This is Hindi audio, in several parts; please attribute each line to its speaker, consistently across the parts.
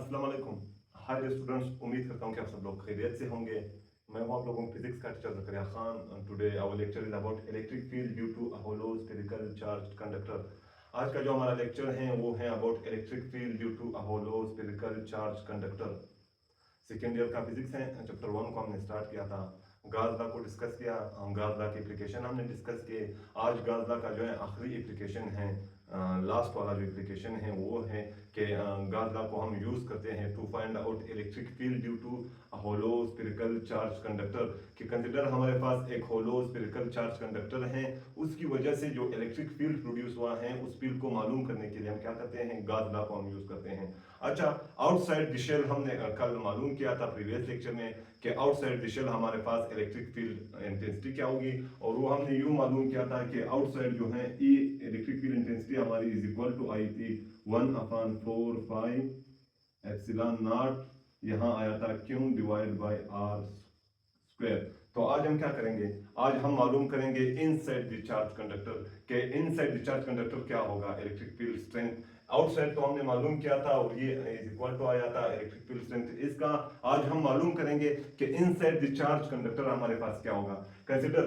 Speaker 1: अस्सलाम वालेकुम। हाय डियर स्टूडेंट्स, उम्मीद करता हूँ कि आप सब लोग खैरियत से होंगे। मैं हूँ आप लोगों को फिजिक्स का teacher Zakaria Khan. Today our lecture is about electric field due to a hollow spherical charged conductor. आज का जो हमारा लेक्चर है वो है about electric field due to a hollow spherical charge conductor. Second year का फिजिक्स है, चैप्टर 1 को हमने स्टार्ट किया था, गाज लॉ को डिस्कस किया, गाज लॉ की एप्लीकेशन हमने डिस्कस किए। आज गाज लॉ का जो है आखिरी एप्लीकेशन है, लास्ट वाला जो एप्लीकेशन है वो है कि गाज लॉ को हम यूज करते हैं to find out electric field due to hollow spherical charge conductor. कि कंसिडर हमारे पास एक होलो स्फेरिकल चार्ज कंडक्टर है, उसकी वजह से जो इलेक्ट्रिक फील्ड प्रोड्यूस हुआ है उस फील्ड को मालूम करने के लिए हम क्या करते हैं, गाज लॉ को हम यूज करते हैं। अच्छा, आउटसाइड द शेल हमने कल मालूम किया था प्रीवियस लेक्चर में कि आउटसाइड द शेल हमारे पास इलेक्ट्रिक फील्ड इंटेंसिटी क्या होगी, और वो हमने यूं मालूम किया था कि आउटसाइड जो है ई इलेक्ट्रिक फील्ड इंटेंसिटी हमारी इज इक्वल टू आई थी 1/4 एप्सिलॉन नॉट, यहाँ आया था Q divide by R square. तो आज हम क्या करेंगे, आज हम मालूम करेंगे इनसाइड द चार्ज कंडक्टर के इनसाइड द चार्ज कंडक्टर क्या होगा, इलेक्ट्रिक फील्ड स्ट्रेंथ। आउटसाइड तो हमने मालूम किया था और ये इज इक्वल टू आया था इलेक्ट्रिक फील्ड स्ट्रेंथ इसका। आज हम मालूम करेंगे कि इनसाइड द चार्ज कंडक्टर हमारे पास क्या होगा। कंसीडर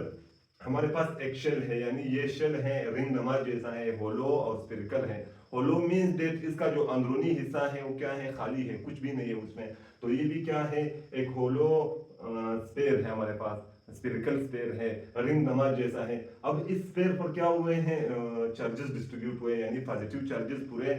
Speaker 1: हमारे पास एक शेल है, यानी ये शेल है रिंग नमा जैसा है, होलो और स्फेरिकल है। होलो मींस दैट इसका जो अंदरूनी हिस्सा है वो क्या है, खाली है, कुछ भी नहीं है उसमें। तो ये भी क्या है, एक होलो स्फेयर है हमारे पास, स्फेरिकल स्फेयर है, रिंग नमा जैसा है। अब इस स्फेयर पर क्या हुए हैं, चार्जेस डिस्ट्रीब्यूट हुए, यानी पॉजिटिव चार्जेस पूरे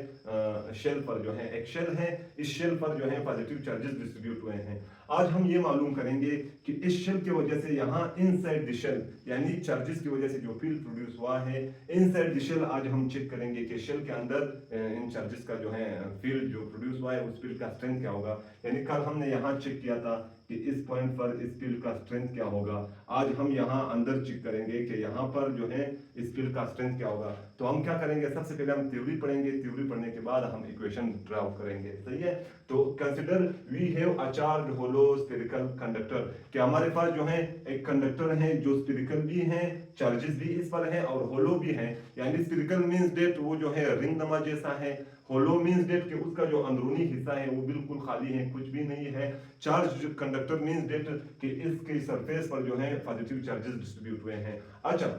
Speaker 1: शेल पर जो है, एक शेल है, इस शेल पर जो है पॉजिटिव चार्जेस डिस्ट्रीब्यूट हुए हैं। आज हम ये मालूम करेंगे कि इस शेल की वजह से यहाँ इनसाइड द शेल, यानी चार्जेस की वजह से जो फील्ड प्रोड्यूस हुआ है इनसाइड द शेल, आज हम चेक करेंगे कि शेल के अंदर इन चार्जेस का जो है फील्ड जो प्रोड्यूस हुआ है उस फील्ड का स्ट्रेंथ क्या होगा। यानी कल हमने यहाँ चेक किया था कि इस पॉइंट पर इस फील्ड का स्ट्रेंथ क्या होगा, आज हम यहाँ अंदर चेक करेंगे कि यहाँ पर जो है इस फील्ड का स्ट्रेंथ क्या होगा। तो हम क्या करेंगे, सबसे पहले हम थ्योरी पढ़ेंगे, थ्योरी पढ़ने के बाद हम इक्वेशन ड्रा करेंगे, सही है। तो consider we have a charged hollow spherical conductor, कि हमारे पास जो है एक कंडक्टर है जो स्फेरिकल भी है, चार्जेस भी इस पर है और होलो भी है। यानी स्फेरिकल मींस दैट वो जो है रिंग नमा जैसा है, होलो मींस दैट कि उसका जो अंदरूनी हिस्सा है वो बिल्कुल खाली है, कुछ भी नहीं है। चार्ज कंडक्टर मींस दैट कि इसके सरफेस पर जो है पॉजिटिव चार्जेस डिस्ट्रीब्यूट हुए हैं। अच्छा,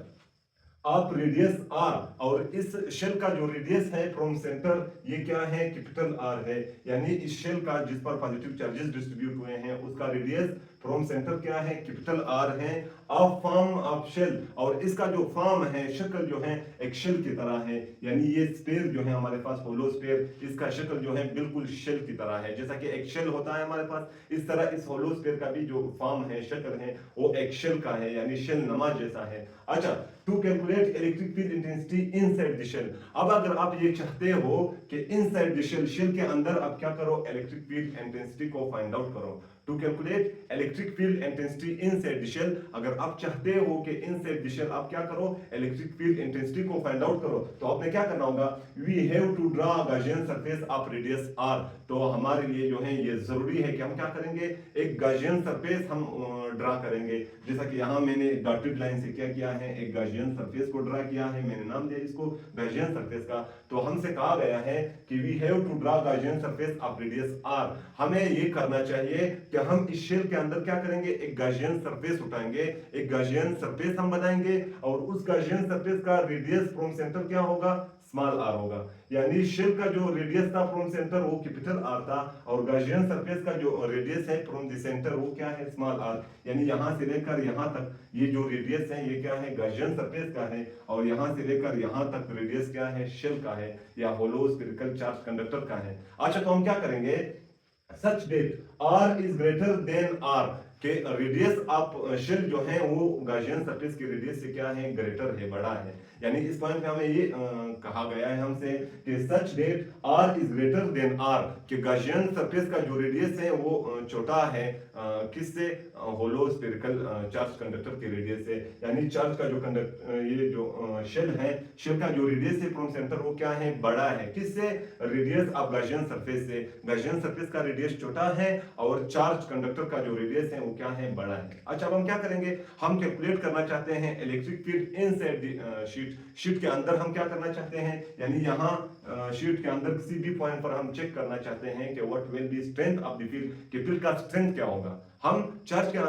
Speaker 1: आप रेडियस आर, और इस शेल का जो रेडियस है फ्रॉम सेंटर ये क्या है, कैपिटल आर है, यानी इस शेल का जिस पर पॉजिटिव चार्जेस डिस्ट्रीब्यूट हुए हैं उसका रेडियस फ्रॉम सेंटर क्या है, कैपिटल आर है। ऑफ फॉर्म ऑफ शेल, और इसका जो फॉर्म है, शक्ल जो है एक शेल की तरह है, यानी ये स्फीयर जो है हमारे पास होलो स्फीयर, इसका शक्ल जो है बिल्कुल शेल की तरह है, जैसा कि एक शेल होता है हमारे पास, इस तरह इस होलो स्फीयर का भी जो फॉर्म है, शक्ल है, वो एक शेल का है, यानी शेल नमा जैसा है। अच्छा, to calculate electric field intensity inside the shell. अब अगर आप ये चाहते हो कि इनसाइड द शेल, शेल के अंदर आप क्या करो, इलेक्ट्रिक फील्ड इंटेंसिटी को फाइंड आउट करो। To calculate electric field intensity inside the shell, अगर आप चाहते हो कि इनसाइड द शेल आप क्या करो, इलेक्ट्रिक फील्ड इंटेंसिटी को फाइंड आउट करो, तो आपने क्या करना होगा, we have to draw Gaussian surface of radius R. तो हमारे लिए जो है ये जरूरी है कि हम क्या करेंगे, एक गॉसियन सरफेस हम ड्रा करेंगे। जैसा कि यहाँ मैंने डॉटेड लाइन से क्या किया है, एक गॉसियन सरफेस को ड्रा किया है, मैंने नाम दिया इसको गॉसियन सरफेस का। तो हमसे कहा गया है कि we have to draw Gaussian surface of radius R. हमें ये करना चाहिए कि हम इस शेल के अंदर क्या करेंगे, एक गॉसियन सरफेस उठाएंगे, एक गॉसियन सरफेस हम बनाएंगे, और उस गॉसियन सरफेस का रेडियस फ्रॉम सेंटर क्या होगा, स्मॉल आर होगा। यानी शेल का जो रेडियस था फ्रॉम सेंटर वो कैपिटल आर था, और गॉसियन सरफेस का जो रेडियस है फ्रॉम द सेंटर वो क्या है, स्मॉल आर। यानी यहां से लेकर यहां तक ये जो रेडियस है ये क्या है, गॉसियन सरफेस का है, और यहां से लेकर यहां तक रेडियस क्या है, शेल का है, या होलो स्फेरिकल चार्ज कंडक्टर का है। अच्छा, तो हम क्या करेंगे, such that r is greater than r, के रेडियस ऑफ शेल जो है वो गॉसियन सरफेस की रेडियस से क्या है, ग्रेटर है, बड़ा है। यानी इस पॉइंट पे हमें ये कहा गया है हमसे कि such that r is greater than r, कि गॉसियन सरफेस का जो रेडियस है वो छोटा है किससे, होलो स्फेरिकल चार्ज कंडक्टर के रेडियस से। यानी चार्ज का जो ये जो शेल है, शेल का जो रेडियस है फ्रॉम सेंटर वो क्या है, बड़ा है, किससे, रेडियस ऑफ गॉसियन सरफेस से। गॉसियन सरफेस का रेडियस छोटा है और चार्ज कंडक्टर का जो रेडियस है वो वो क्या है, बड़ा है। अच्छा, अब हम क्या करेंगे, हम कैलकुलेट करना चाहते हैं electric field inside the sheet के अंदर हम क्या करना चाहते हैं, यानी यहाँ शीट के अंदर किसी भी पॉइंट पर हम चेक करना चाहते हैं कि what will B strength of the field, कि फील्ड का स्ट्रेंथ क्या होगा। हम चार्ज के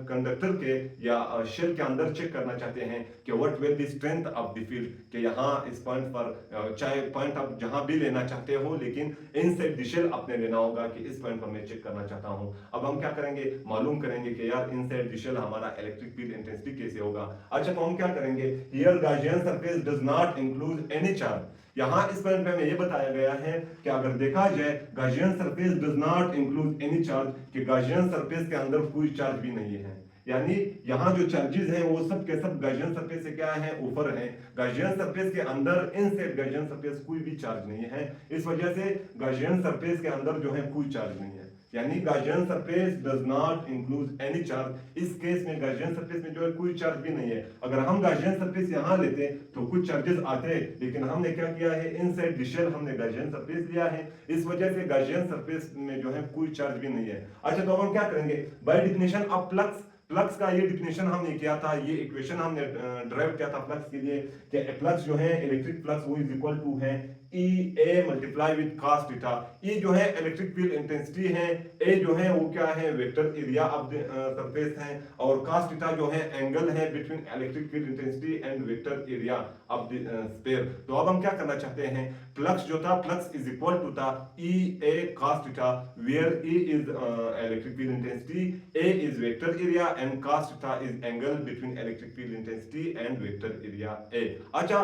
Speaker 1: कंडक्टर के या शेल के अंदर चेक करना चाहते हैं कि what will B strength of the field, कि यहाँ इस पॉइंट पर चाहे पॉइंट आप जहां भी लेना चाहते हो, लेकिन इनसाइड द शेल आपने लेना होगा कि इस पॉइंट पर मैं चेक करना चाहता हूं। अब हम क्या करेंगे, मालूम करेंगे कि यार इनसाइड द शेल हमारा इलेक्ट्रिक फील्ड इंटेंसिटी कैसे होगा। अच्छा, तो हम क्या करेंगे, here Gaussian surface does not include any charge. यहाँ इस पॉइंट पे हमें ये बताया गया है कि अगर देखा जाए Gaussian surface does not include any charge, कि गॉसियन सरफेस के अंदर कोई चार्ज भी नहीं है, यानी यहाँ जो चार्जेस हैं वो सब के सब गॉसियन सरफेस से क्या है, ऊपर है। गॉसियन सरफेस के अंदर इनसाइड गॉसियन सरफेस कोई भी चार्ज नहीं है, इस वजह से गॉसियन सरफेस के अंदर जो है कोई चार्ज नहीं है, यानी Gaussian surface does not include any charge. इस केस में गॉसियन सरफेस में जो है कोई चार्ज भी नहीं है। अगर हम गॉसियन सरफेस यहाँ लेते तो कुछ चार्जेस आते, लेकिन हमने क्या किया है, इनसाइड द शेल हमने गॉसियन सरफेस लिया है, इस वजह से गॉसियन सरफेस में जो है कोई चार्ज भी नहीं है। अच्छा, तो हम क्या करेंगे, bye definition of flux, flux का ये डिफिनेशन हमने किया था, ये इक्वेशन हमने ड्राइव किया था फ्लक्स के लिए, कि फ्लक्स जो है इलेक्ट्रिक फ्लक्स वो इज इक्वल टू है E A multiply with cos theta. E जो है इलेक्ट्रिक फील्ड इंटेंसिटी है, A जो है वो क्या है, vector area of the surface है, और cos थीटा जो है एंगल है between electric field intensity and vector area of the sphere. तो अब हम क्या करना चाहते हैं, फ्लक्स जो था, फ्लक्स इज इक्वल टू था E A cos theta, where E is electric field intensity, A is vector area and cos theta is angle between electric field intensity and vector area A। अच्छा,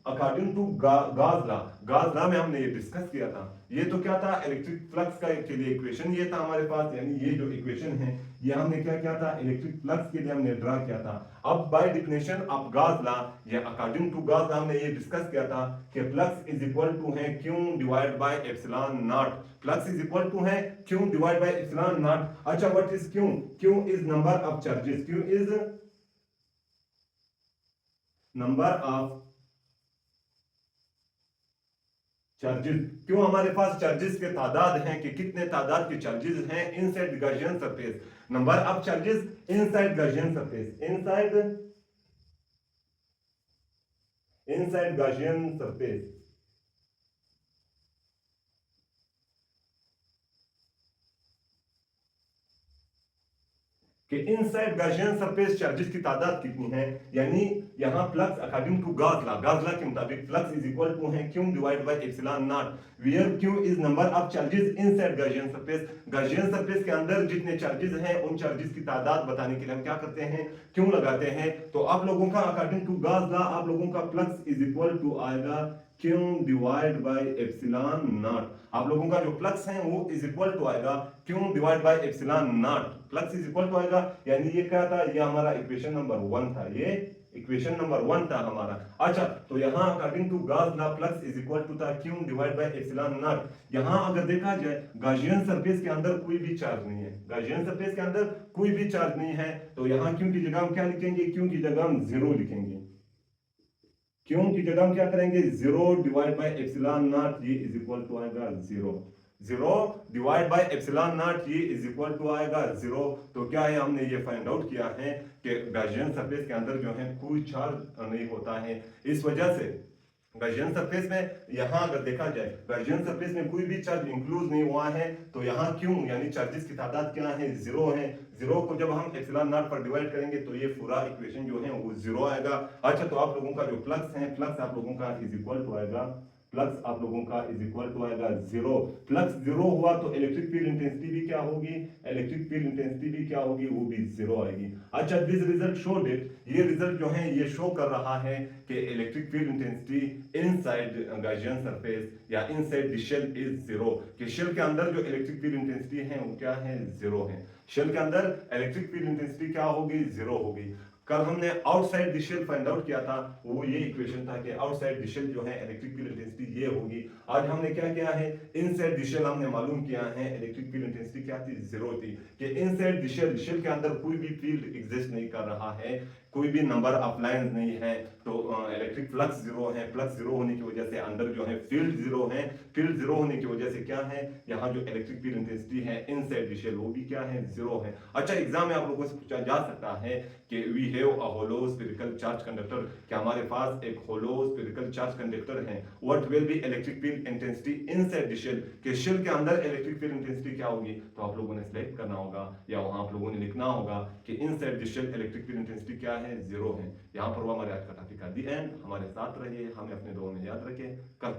Speaker 1: अकॉर्डिंग टू गाज लॉ में हमने ये डिस्कस किया था, ये तो क्या था, इलेक्ट्रिक फ्लक्स का के लिए इक्वेशन ये था हमारे पास, यानी ये जो इक्वेशन है ये हमने क्या किया था, इलेक्ट्रिक फ्लक्स के लिए हमने ड्रा किया था। अब by definition of Gauss law या अकॉर्डिंग टू गाज लॉ हमने ये डिस्कस किया था कि फ्लक्स इज इक्वल टू है Q divide by epsilon not, flux is equal to है Q divide by epsilon naught. अच्छा, what is Q? Q is number of charges, Q is number of charges. क्यों हमारे पास चार्जेस के तादाद हैं, कि कितने तादाद के चार्जेस हैं inside Gaussian surface, number of charges inside Gaussian surface, inside Gaussian surface. कि इनसाइड गॉसियन सरफेस चार्जेस की तादाद कितनी है, यानी यहाँ flux according to Gauss law के मुताबिक फ्लक्स इज इक्वल टू है Q divide by epsilon nought, where Q is number of charges inside Gaussian surface. Gaussian surface के अंदर जितने चार्जेस हैं उन चार्जेस की तादाद बताने के लिए हम क्या करते हैं, Q लगाते हैं। तो आप लोगों का अकॉर्डिंग टू गाज लॉ आप लोगों का फ्लक्स इज इक्वल टू आएगा Q divide by epsilon nought. आप लोगों का जो फ्लक्स है वो इज इक्वल टू आएगा Q divide by epsilon not, flux is equal to आएगा, यानी ये क्या था, ये हमारा इक्वेशन नंबर 1 था, ये इक्वेशन नंबर 1 था हमारा। अच्छा, तो यहाँ according to Gauss law flux is equal to था Q divide by epsilon nought. यहाँ अगर देखा जाए गॉसियन सरफेस के अंदर कोई भी चार्ज नहीं है, गॉसियन सरफेस के अंदर कोई भी चार्ज नहीं है, तो यहाँ Q की जगह हम क्या लिखेंगे, Q की जगह हम 0 लिखेंगे, Q की जगह हम क्या करेंगे, 0 डिवाइड बाय एप्सिलॉन नॉट, ये इज इक्वल टू आएगा 0 डिवाइड बाय एप्सिलॉन नॉट, ये इज इक्वल टू आएगा 0। तो क्या है, हमने ये फाइंड आउट किया है कि गॉसियन सरफेस के अंदर जो है कोई चार्ज नहीं होता है, इस वजह से गॉसियन सरफेस में यहाँ अगर देखा जाए गॉसियन सरफेस में कोई भी चार्ज इंक्लूड नहीं हुआ है, तो यहाँ क्यों, यानी चार्जेस की तादाद क्या है, 0 है। 0 को जब हम एप्सिलॉन नॉट पर डिवाइड करेंगे तो ये पूरा इक्वेशन जो है वो 0 आएगा। अच्छा, तो आप लोगों का जो फ्लक्स है, फ्लक्स आप लोगों का इज इक्वल टू आएगा, फ्लक्स आप लोगों का इज इक्वल टू आएगा 0। फ्लक्स 0 हुआ तो इलेक्ट्रिक फील्ड इंटेंसिटी भी क्या होगी, इलेक्ट्रिक फील्ड इंटेंसिटी भी क्या होगी, वो भी 0 आएगी। अच्छा, दिस रिजल्ट शोड इट, ये रिजल्ट जो है ये शो कर रहा है कि electric field intensity inside Gaussian surface या इनसाइड द शेल इज 0, कि शेल के अंदर जो इलेक्ट्रिक फील्ड इंटेंसिटी है वो क्या है, 0 है। शेल के अंदर इलेक्ट्रिक फील्ड इंटेंसिटी क्या होगी, 0 होगी। कल हमने outside the shell find out किया था, वो ये इक्वेशन था कि आउटसाइड द शेल जो है इलेक्ट्रिक फील्ड इंटेंसिटी ये होगी। आज हमने क्या किया है, इनसाइड द शेल हमने मालूम किया है इलेक्ट्रिक फील्ड इंटेंसिटी क्या थी, 0 थी, कि इनसाइड द शेल, शेल के अंदर कोई भी फील्ड एग्जिस्ट नहीं कर रहा है, कोई भी नंबर ऑफ लाइंस नहीं है, तो इलेक्ट्रिक फ्लक्स जीरो है। फ्लक्स जीरो होने की वजह से अंदर जो है फील्ड जीरो है। फील्ड जीरो होने की वजह से क्या है, यहाँ जो इलेक्ट्रिक फील्ड इंटेंसिटी है इनसाइड द शेल वो भी क्या है, जीरो है। अच्छा, एग्जाम में आप लोगों से पूछा जा सकता है कि we have a hollow spherical charge conductor, क्या हमारे पास एक होलो स्फेरिकल चार्ज कंडक्टर है, what will be electric field intensity inside the shell, के शेल के अंदर इलेक्ट्रिक फील्ड इंटेंसिटी क्या होगी। तो आप लोगों ने सिलेक्ट करना होगा या वहां आप लोगों ने लिखना होगा कि inside the shell electric field intensity क्या है, जीरो है। यहाँ पर वो हमारे आज का टॉपिक का दी एंड। हमारे साथ रहिए, हमें अपने दुआ में याद रखें। कल